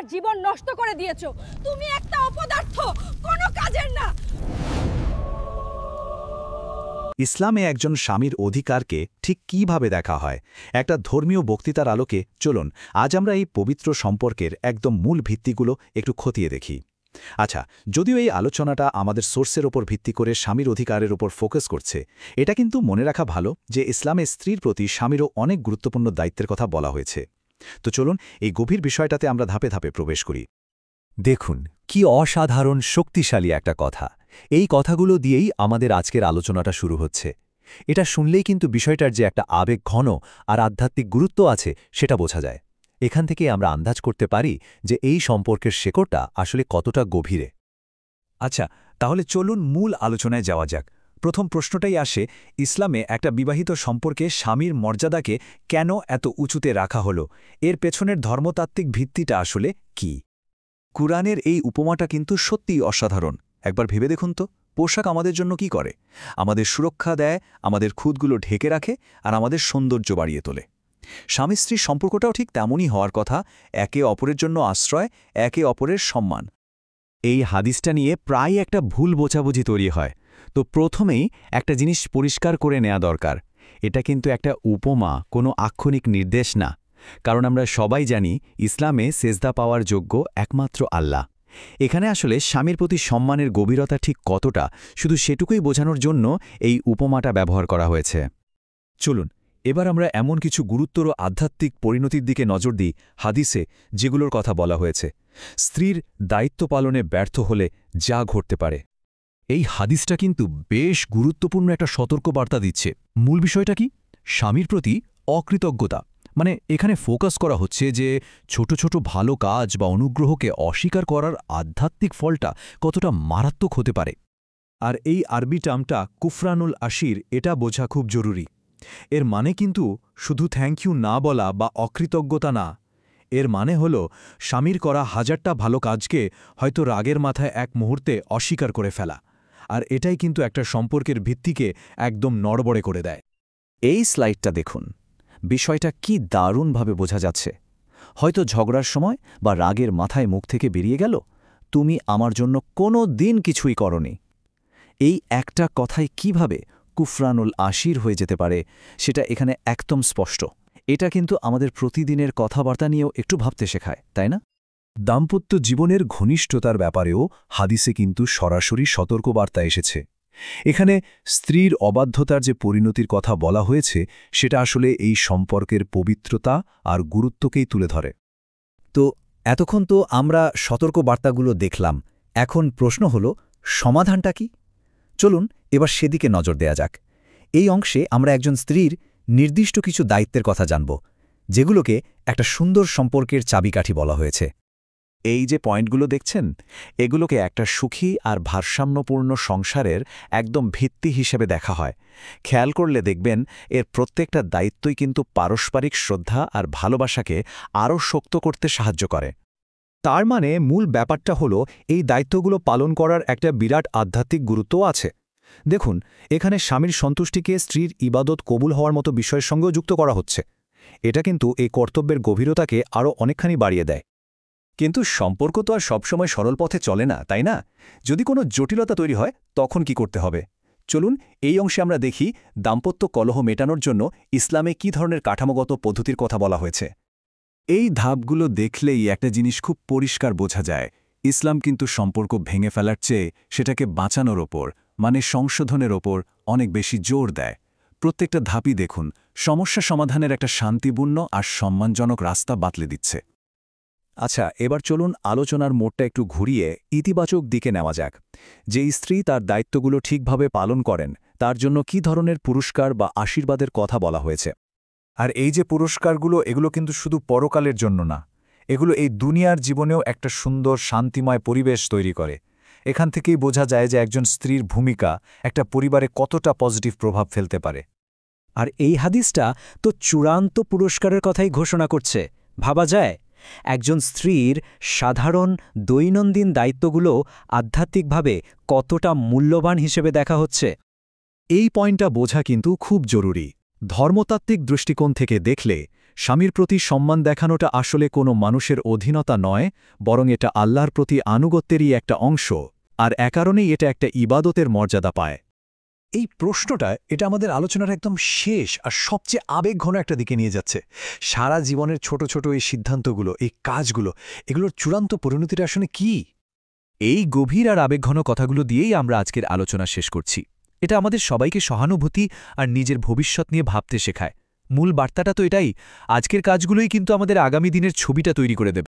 আমার জীবন নষ্ট করে দিয়েছো। তুমি একটা অপদার্থ, কোনো কাজের না। ইসলামে একজন স্বামীর অধিকারকে ঠিক কিভাবে দেখা হয় একটা ধর্মীয় বক্তৃতার আলোকে চলুন আজ আমরা এই পবিত্র সম্পর্কের একদম মূল ভিত্তিগুলো একটু খতিয়ে দেখি। আচ্ছা, যদিও এই আলোচনাটা আমাদের সোর্সের ওপর ভিত্তি করে স্বামীর অধিকারের ওপর ফোকাস করছে, এটা কিন্তু মনে রাখা ভালো যে ইসলামে স্ত্রীর প্রতি স্বামীরও অনেক গুরুত্বপূর্ণ দায়িত্বের কথা বলা হয়েছে। তো চলুন এই গভীর বিষয়টাতে আমরা ধাপে ধাপে প্রবেশ করি। দেখুন, কি অসাধারণ শক্তিশালী একটা কথা। এই কথাগুলো দিয়েই আমাদের আজকের আলোচনাটা শুরু হচ্ছে। এটা শুনলেই কিন্তু বিষয়টার যে একটা আবেগ ঘন আর আধ্যাত্মিক গুরুত্ব আছে সেটা বোঝা যায়। এখান থেকে আমরা আন্দাজ করতে পারি যে এই সম্পর্কের শেকড়টা আসলে কতটা গভীরে। আচ্ছা, তাহলে চলুন মূল আলোচনায় যাওয়া যাক। প্রথম প্রশ্নটাই আসে, ইসলামে একটা বিবাহিত সম্পর্কে স্বামীর মর্যাদাকে কেন এত উঁচুতে রাখা হলো? এর পেছনের ধর্মতাত্ত্বিক ভিত্তিটা আসলে কি? কুরআনের এই উপমাটা কিন্তু সত্যিই অসাধারণ। একবার ভেবে দেখুন তো, পোশাক আমাদের জন্য কি করে? আমাদের সুরক্ষা দেয়, আমাদের খুদগুলো ঢেকে রাখে আর আমাদের সৌন্দর্য বাড়িয়ে তোলে। স্বামী স্ত্রীর সম্পর্কটাও ঠিক তেমনই হওয়ার কথা, একে অপরের জন্য আশ্রয়, একে অপরের সম্মান। এই হাদিসটা নিয়ে প্রায় একটা ভুল বোঝাবুঝি তৈরি হয়। তো প্রথমেই একটা জিনিস পরিষ্কার করে নেওয়া দরকার, এটা কিন্তু একটা উপমা, কোনো আক্ষরিক নির্দেশ না। কারণ আমরা সবাই জানি ইসলামে সেজদা পাওয়ার যোগ্য একমাত্র আল্লাহ। এখানে আসলে স্বামীর প্রতি সম্মানের গভীরতা ঠিক কতটা, শুধু সেটুকুই বোঝানোর জন্য এই উপমাটা ব্যবহার করা হয়েছে। চলুন এবার আমরা এমন কিছু গুরুতর আধ্যাত্মিক পরিণতির দিকে নজর দিই হাদিসে, যেগুলোর কথা বলা হয়েছে। স্ত্রীর দায়িত্ব পালনে ব্যর্থ হলে যা ঘটতে পারে। এই হাদিসটা কিন্তু বেশ গুরুত্বপূর্ণ একটা সতর্কবার্তা দিচ্ছে। মূল বিষয়টা কি? স্বামীর প্রতি অকৃতজ্ঞতা। মানে এখানে ফোকাস করা হচ্ছে যে ছোট ছোট ভালো কাজ বা অনুগ্রহকে অস্বীকার করার আধ্যাত্মিক ফলটা কতটা মারাত্মক হতে পারে। আর এই আরবি টার্মটা কুফরানুল আশির, এটা বোঝা খুব জরুরি। এর মানে কিন্তু শুধু থ্যাংক ইউ না বলা বা অকৃতজ্ঞতা না। এর মানে হল স্বামীর করা হাজারটা ভালো কাজকে হয়তো রাগের মাথায় এক মুহূর্তে অস্বীকার করে ফেলা। আর এটাই কিন্তু একটা সম্পর্কের ভিত্তিকে একদম নড়বড়ে করে দেয়। এই স্লাইডটা দেখুন, বিষয়টা কি দারুণভাবে বোঝা যাচ্ছে। হয়তো ঝগড়ার সময় বা রাগের মাথায় মুখ থেকে বেরিয়ে গেল, তুমি আমার জন্য কোনো দিন কিছুই করনি। এই একটা কথাই কিভাবে কুফরানুল আশির হয়ে যেতে পারে সেটা এখানে একদম স্পষ্ট। এটা কিন্তু আমাদের প্রতিদিনের কথাবার্তা নিয়েও একটু ভাবতে শেখায়, তাই না? দাম্পত্য জীবনের ঘনিষ্ঠতার ব্যাপারেও হাদিসে কিন্তু সরাসরি সতর্কবার্তা এসেছে। এখানে স্ত্রীর অবাধ্যতার যে পরিণতির কথা বলা হয়েছে সেটা আসলে এই সম্পর্কের পবিত্রতা আর গুরুত্বকেই তুলে ধরে। তো এতক্ষণ তো আমরা সতর্কবার্তাগুলো দেখলাম, এখন প্রশ্ন হল সমাধানটা কি? চলুন এবার সেদিকে নজর দেয়া যাক। এই অংশে আমরা একজন স্ত্রীর নির্দিষ্ট কিছু দায়িত্বের কথা জানব, যেগুলোকে একটা সুন্দর সম্পর্কের চাবিকাঠি বলা হয়েছে। এই যে পয়েন্টগুলো দেখছেন, এগুলোকে একটা সুখী আর ভারসাম্যপূর্ণ সংসারের একদম ভিত্তি হিসেবে দেখা হয়। খেয়াল করলে দেখবেন এর প্রত্যেকটা দায়িত্বই কিন্তু পারস্পরিক শ্রদ্ধা আর ভালোবাসাকে আরও শক্ত করতে সাহায্য করে। তার মানে মূল ব্যাপারটা হলো এই দায়িত্বগুলো পালন করার একটা বিরাট আধ্যাত্মিক গুরুত্বও আছে। দেখুন, এখানে স্বামীর সন্তুষ্টিকে স্ত্রীর ইবাদত কবুল হওয়ার মতো বিষয়ের সঙ্গেও যুক্ত করা হচ্ছে। এটা কিন্তু এই কর্তব্যের গভীরতাকে আরও অনেকখানি বাড়িয়ে দেয়। কিন্তু সম্পর্ক তো আর সবসময় সরল পথে চলে না, তাই না? যদি কোনো জটিলতা তৈরি হয় তখন কি করতে হবে? চলুন এই অংশে আমরা দেখি দাম্পত্য কলহ মেটানোর জন্য ইসলামে কী ধরনের কাঠামোগত পদ্ধতির কথা বলা হয়েছে। এই ধাপগুলো দেখলেই একটা জিনিস খুব পরিষ্কার বোঝা যায়, ইসলাম কিন্তু সম্পর্ক ভেঙে ফেলার চেয়ে সেটাকে বাঁচানোর ওপর, মানে সংশোধনের ওপর অনেক বেশি জোর দেয়। প্রত্যেকটা ধাপই দেখুন সমস্যা সমাধানের একটা শান্তিপূর্ণ আর সম্মানজনক রাস্তা বাতলে দিচ্ছে। আচ্ছা, এবার চলুন আলোচনার মোড়টা একটু ঘুরিয়ে ইতিবাচক দিকে নেওয়া যাক। যে স্ত্রী তার দায়িত্বগুলো ঠিকভাবে পালন করেন তার জন্য কী ধরনের পুরস্কার বা আশীর্বাদের কথা বলা হয়েছে। আর এই যে পুরস্কারগুলো, এগুলো কিন্তু শুধু পরকালের জন্য না, এগুলো এই দুনিয়ার জীবনেও একটা সুন্দর শান্তিময় পরিবেশ তৈরি করে। এখান থেকেই বোঝা যায় যে একজন স্ত্রীর ভূমিকা একটা পরিবারে কতটা পজিটিভ প্রভাব ফেলতে পারে। আর এই হাদিসটা তো চূড়ান্ত পুরস্কারের কথাই ঘোষণা করছে। ভাবা যায় একজন স্ত্রীর সাধারণ দৈনন্দিন দায়িত্বগুলো আধ্যাত্মিকভাবে কতটা মূল্যবান হিসেবে দেখা হচ্ছে। এই পয়েন্টটা বোঝা কিন্তু খুব জরুরি। ধর্মতাত্ত্বিক দৃষ্টিকোণ থেকে দেখলে স্বামীর প্রতি সম্মান দেখানোটা আসলে কোনো মানুষের অধীনতা নয়, বরং এটা আল্লাহর প্রতি আনুগত্যেরই একটা অংশ, আর কারণেই এটা একটা ইবাদতের মর্যাদা পায়। এই প্রশ্নটা এটা আমাদের আলোচনার একদম শেষ আর সবচেয়ে আবেগঘন একটা দিকে নিয়ে যাচ্ছে। সারা জীবনের ছোট ছোট এই সিদ্ধান্তগুলো, এই কাজগুলো, এগুলোর চূড়ান্ত পরিণতিটা আসলে কি? এই গভীর আর আবেগঘন কথাগুলো দিয়েই আমরা আজকের আলোচনা শেষ করছি। এটা আমাদের সবাইকে সহানুভূতি আর নিজের ভবিষ্যৎ নিয়ে ভাবতে শেখায়। মূল বার্তাটা তো এটাই, আজকের কাজগুলোই কিন্তু আমাদের আগামী দিনের ছবিটা তৈরি করে দেবে।